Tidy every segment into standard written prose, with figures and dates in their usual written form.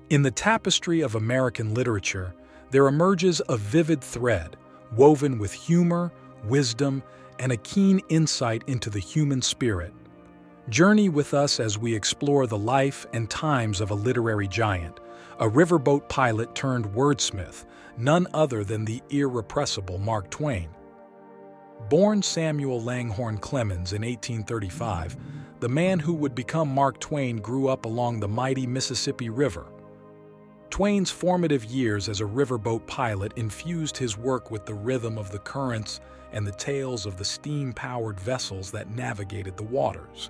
In the tapestry of American literature, there emerges a vivid thread, woven with humor, wisdom, and a keen insight into the human spirit. Journey with us as we explore the life and times of a literary giant, a riverboat pilot turned wordsmith, none other than the irrepressible Mark Twain. Born Samuel Langhorne Clemens in 1835, the man who would become Mark Twain grew up along the mighty Mississippi River. Twain's formative years as a riverboat pilot infused his work with the rhythm of the currents and the tales of the steam-powered vessels that navigated the waters.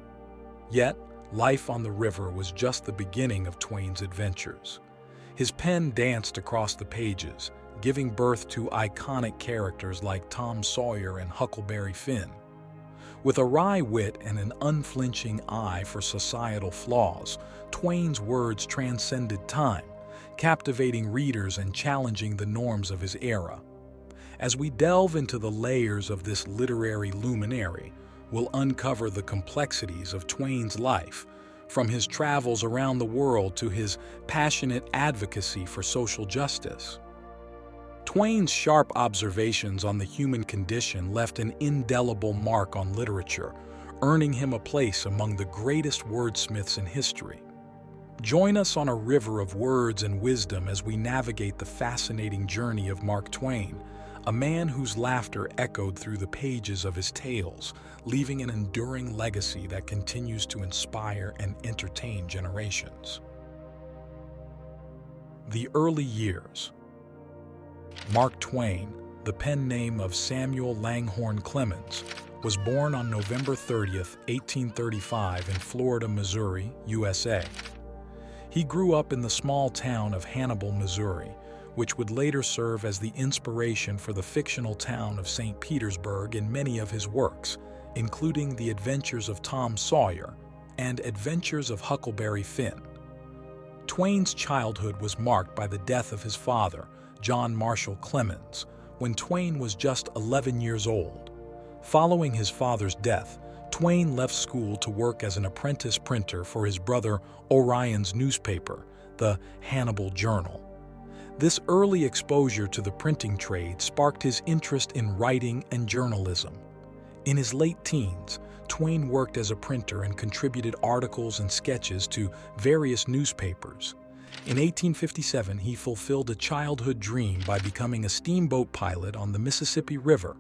Yet, life on the river was just the beginning of Twain's adventures. His pen danced across the pages, giving birth to iconic characters like Tom Sawyer and Huckleberry Finn. With a wry wit and an unflinching eye for societal flaws, Twain's words transcended time, captivating readers and challenging the norms of his era. As we delve into the layers of this literary luminary, we'll uncover the complexities of Twain's life, from his travels around the world to his passionate advocacy for social justice. Twain's sharp observations on the human condition left an indelible mark on literature, earning him a place among the greatest wordsmiths in history. Join us on a river of words and wisdom as we navigate the fascinating journey of Mark Twain, a man whose laughter echoed through the pages of his tales, leaving an enduring legacy that continues to inspire and entertain generations. The early years. Mark Twain, the pen name of Samuel Langhorne Clemens, was born on November 30th, 1835 in Florida, Missouri, USA. He grew up in the small town of Hannibal, Missouri, which would later serve as the inspiration for the fictional town of St. Petersburg in many of his works, including The Adventures of Tom Sawyer and Adventures of Huckleberry Finn. Twain's childhood was marked by the death of his father, John Marshall Clemens, when Twain was just 11 years old. Following his father's death, Twain left school to work as an apprentice printer for his brother Orion's newspaper, the Hannibal Journal. This early exposure to the printing trade sparked his interest in writing and journalism. In his late teens, Twain worked as a printer and contributed articles and sketches to various newspapers. In 1857, he fulfilled a childhood dream by becoming a steamboat pilot on the Mississippi River.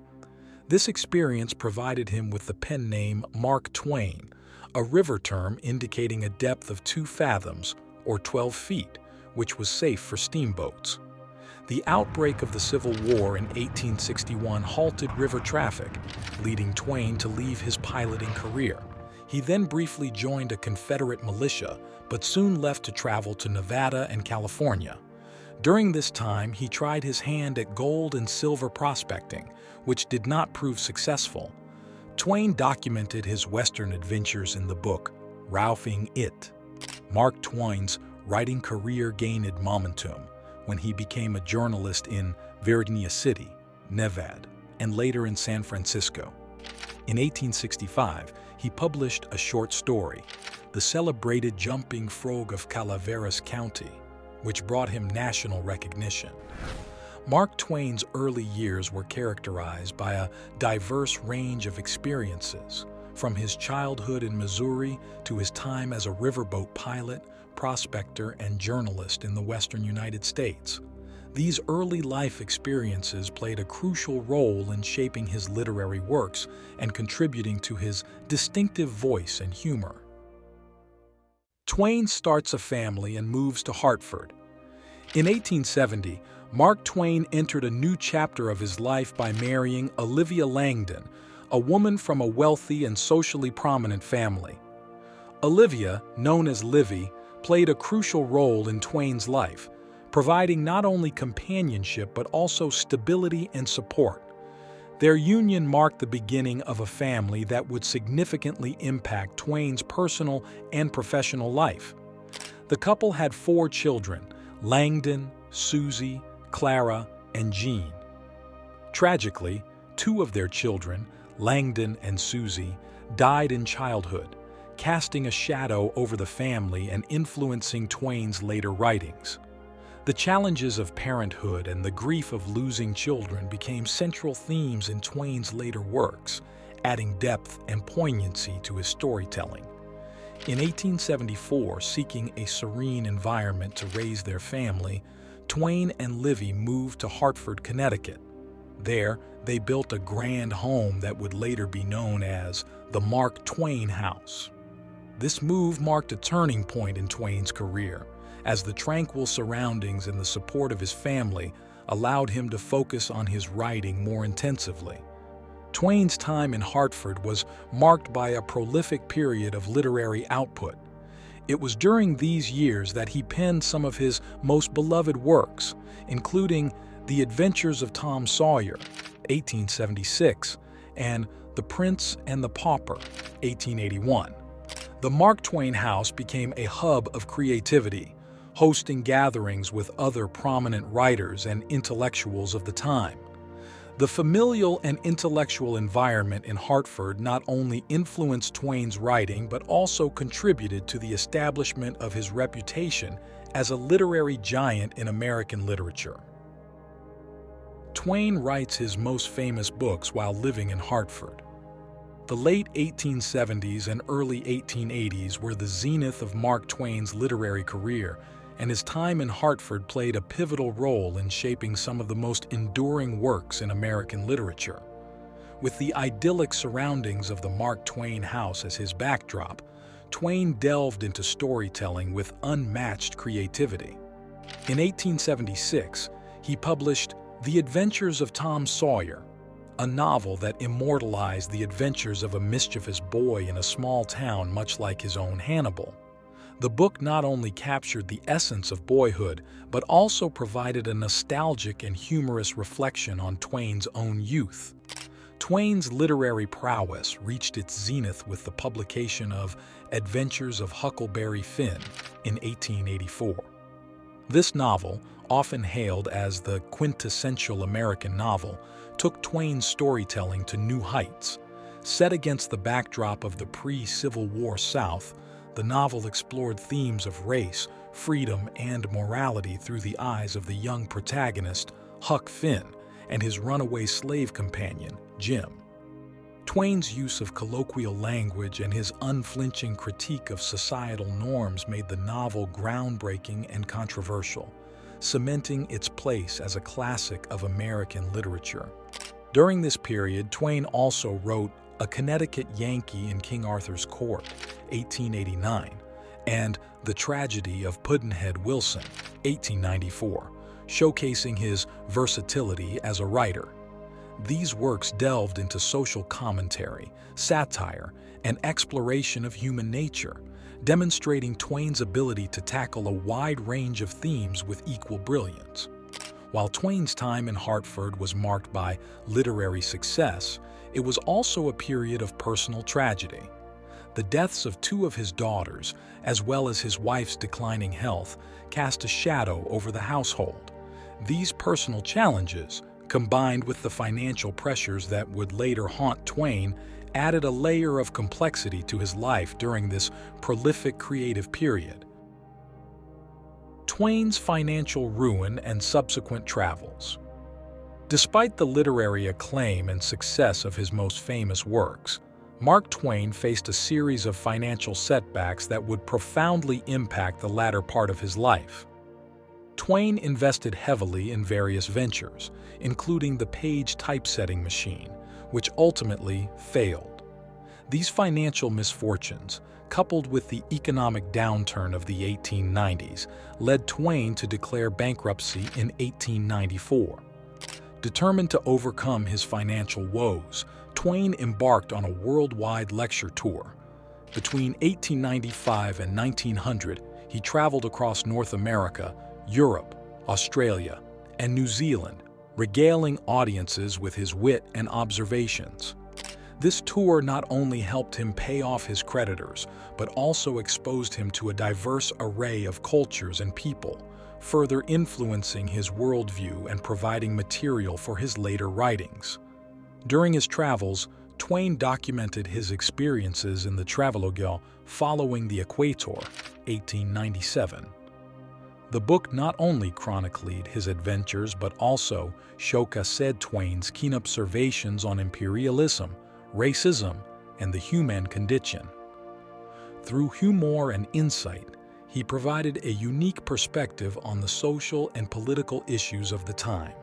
This experience provided him with the pen name Mark Twain, a river term indicating a depth of 2 fathoms, or 12 feet, which was safe for steamboats. The outbreak of the Civil War in 1861 halted river traffic, leading Twain to leave his piloting career. He then briefly joined a Confederate militia, but soon left to travel to Nevada and California. During this time, he tried his hand at gold and silver prospecting, which did not prove successful. Twain documented his Western adventures in the book, Riveting It. Mark Twain's writing career gained momentum when he became a journalist in Virginia City, Nevada, and later in San Francisco. In 1865, he published a short story, The Celebrated Jumping Frog of Calaveras County, which brought him national recognition. Mark Twain's early years were characterized by a diverse range of experiences, from his childhood in Missouri to his time as a riverboat pilot, prospector, and journalist in the western United States. These early life experiences played a crucial role in shaping his literary works and contributing to his distinctive voice and humor. Twain starts a family and moves to Hartford. In 1870, Mark Twain entered a new chapter of his life by marrying Olivia Langdon, a woman from a wealthy and socially prominent family. Olivia, known as Livy, played a crucial role in Twain's life, providing not only companionship but also stability and support. Their union marked the beginning of a family that would significantly impact Twain's personal and professional life. The couple had 4 children: Langdon, Susie, Clara, and Jean. Tragically, 2 of their children, Langdon and Susie, died in childhood, casting a shadow over the family and influencing Twain's later writings. The challenges of parenthood and the grief of losing children became central themes in Twain's later works, adding depth and poignancy to his storytelling. In 1874, seeking a serene environment to raise their family, Twain and Livy moved to Hartford, Connecticut. There, they built a grand home that would later be known as the Mark Twain House. This move marked a turning point in Twain's career, as the tranquil surroundings and the support of his family allowed him to focus on his writing more intensively. Twain's time in Hartford was marked by a prolific period of literary output. It was during these years that he penned some of his most beloved works, including The Adventures of Tom Sawyer, 1876, and The Prince and the Pauper, 1881. The Mark Twain House became a hub of creativity, hosting gatherings with other prominent writers and intellectuals of the time. The familial and intellectual environment in Hartford not only influenced Twain's writing but also contributed to the establishment of his reputation as a literary giant in American literature. Twain writes his most famous books while living in Hartford. The late 1870s and early 1880s were the zenith of Mark Twain's literary career, and his time in Hartford played a pivotal role in shaping some of the most enduring works in American literature. With the idyllic surroundings of the Mark Twain house as his backdrop, Twain delved into storytelling with unmatched creativity. In 1876, he published The Adventures of Tom Sawyer, a novel that immortalized the adventures of a mischievous boy in a small town much like his own Hannibal. The book not only captured the essence of boyhood, but also provided a nostalgic and humorous reflection on Twain's own youth. Twain's literary prowess reached its zenith with the publication of Adventures of Huckleberry Finn in 1884. This novel, often hailed as the quintessential American novel, took Twain's storytelling to new heights. Set against the backdrop of the pre-Civil War South, the novel explored themes of race, freedom, and morality through the eyes of the young protagonist, Huck Finn, and his runaway slave companion, Jim. Twain's use of colloquial language and his unflinching critique of societal norms made the novel groundbreaking and controversial, cementing its place as a classic of American literature. During this period, Twain also wrote A Connecticut Yankee in King Arthur's Court, 1889, and The Tragedy of Pudd'nhead Wilson, 1894, showcasing his versatility as a writer. These works delved into social commentary, satire, and exploration of human nature, demonstrating Twain's ability to tackle a wide range of themes with equal brilliance. While Twain's time in Hartford was marked by literary success, it was also a period of personal tragedy. The deaths of two of his daughters, as well as his wife's declining health, cast a shadow over the household. These personal challenges, combined with the financial pressures that would later haunt Twain, added a layer of complexity to his life during this prolific creative period. Twain's financial ruin and subsequent travels. Despite the literary acclaim and success of his most famous works, Mark Twain faced a series of financial setbacks that would profoundly impact the latter part of his life. Twain invested heavily in various ventures, including the Page typesetting machine, which ultimately failed. These financial misfortunes, coupled with the economic downturn of the 1890s, led Twain to declare bankruptcy in 1894. Determined to overcome his financial woes, Twain embarked on a worldwide lecture tour. Between 1895 and 1900, he traveled across North America, Europe, Australia, and New Zealand, regaling audiences with his wit and observations. This tour not only helped him pay off his creditors, but also exposed him to a diverse array of cultures and people, further influencing his worldview and providing material for his later writings. During his travels, Twain documented his experiences in the Travelogue following the Equator, 1897. The book not only chronicled his adventures but also showcased Twain's keen observations on imperialism, racism, and the human condition. Through humor and insight, he provided a unique perspective on the social and political issues of the time.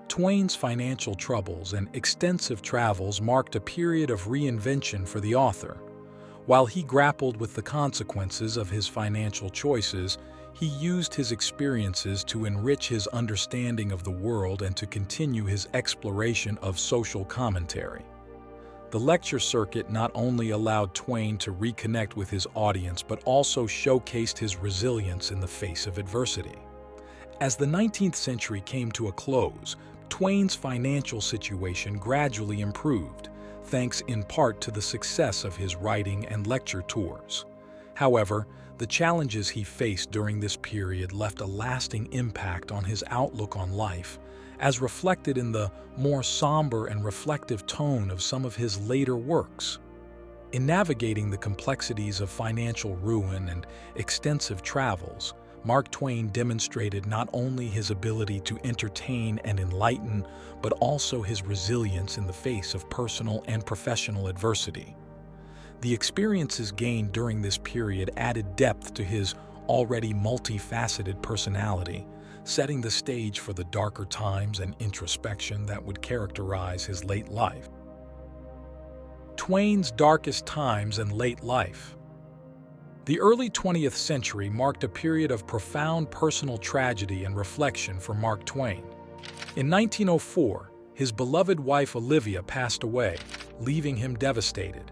Twain's financial troubles and extensive travels marked a period of reinvention for the author. While he grappled with the consequences of his financial choices, he used his experiences to enrich his understanding of the world and to continue his exploration of social commentary. The lecture circuit not only allowed Twain to reconnect with his audience but also showcased his resilience in the face of adversity. As the 19th century came to a close, Twain's financial situation gradually improved, thanks in part to the success of his writing and lecture tours. However, the challenges he faced during this period left a lasting impact on his outlook on life, as reflected in the more somber and reflective tone of some of his later works. In navigating the complexities of financial ruin and extensive travels, Mark Twain demonstrated not only his ability to entertain and enlighten, but also his resilience in the face of personal and professional adversity. The experiences gained during this period added depth to his already multifaceted personality, setting the stage for the darker times and introspection that would characterize his late life. Twain's darkest times and late life. The early 20th century marked a period of profound personal tragedy and reflection for Mark Twain. In 1904, his beloved wife Olivia passed away, leaving him devastated.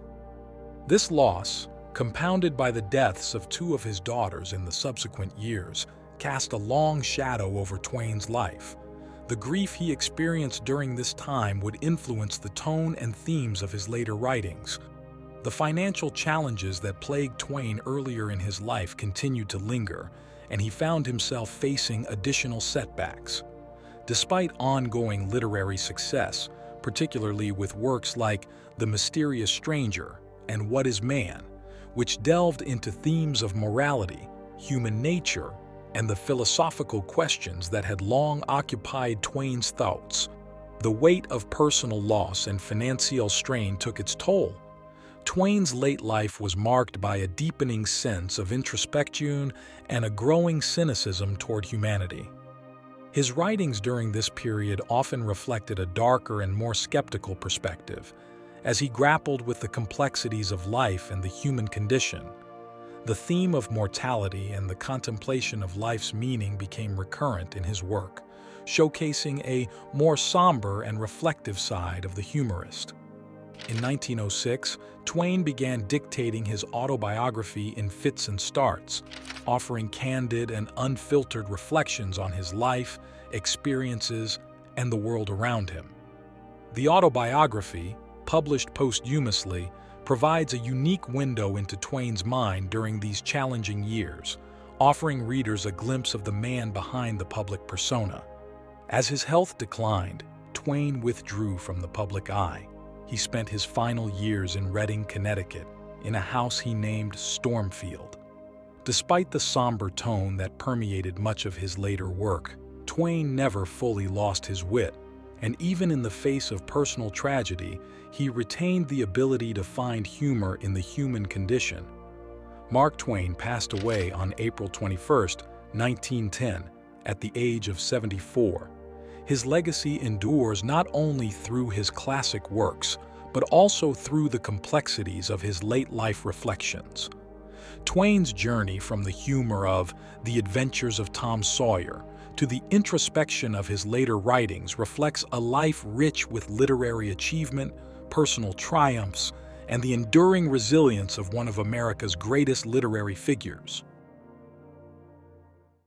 This loss, compounded by the deaths of two of his daughters in the subsequent years, cast a long shadow over Twain's life. The grief he experienced during this time would influence the tone and themes of his later writings. The financial challenges that plagued Twain earlier in his life continued to linger, and he found himself facing additional setbacks. Despite ongoing literary success, particularly with works like The Mysterious Stranger and What is Man, which delved into themes of morality, human nature, and the philosophical questions that had long occupied Twain's thoughts, the weight of personal loss and financial strain took its toll. Twain's late life was marked by a deepening sense of introspection and a growing cynicism toward humanity. His writings during this period often reflected a darker and more skeptical perspective, as he grappled with the complexities of life and the human condition. The theme of mortality and the contemplation of life's meaning became recurrent in his work, showcasing a more somber and reflective side of the humorist. In 1906, Twain began dictating his autobiography in fits and starts, offering candid and unfiltered reflections on his life, experiences, and the world around him. The autobiography, published posthumously, provides a unique window into Twain's mind during these challenging years, offering readers a glimpse of the man behind the public persona. As his health declined, Twain withdrew from the public eye. He spent his final years in Reading, Connecticut, in a house he named Stormfield. Despite the somber tone that permeated much of his later work, Twain never fully lost his wit, and even in the face of personal tragedy, he retained the ability to find humor in the human condition. Mark Twain passed away on April 21, 1910, at the age of 74. His legacy endures not only through his classic works, but also through the complexities of his late-life reflections. Twain's journey from the humor of The Adventures of Tom Sawyer to the introspection of his later writings reflects a life rich with literary achievement, personal triumphs, and the enduring resilience of one of America's greatest literary figures.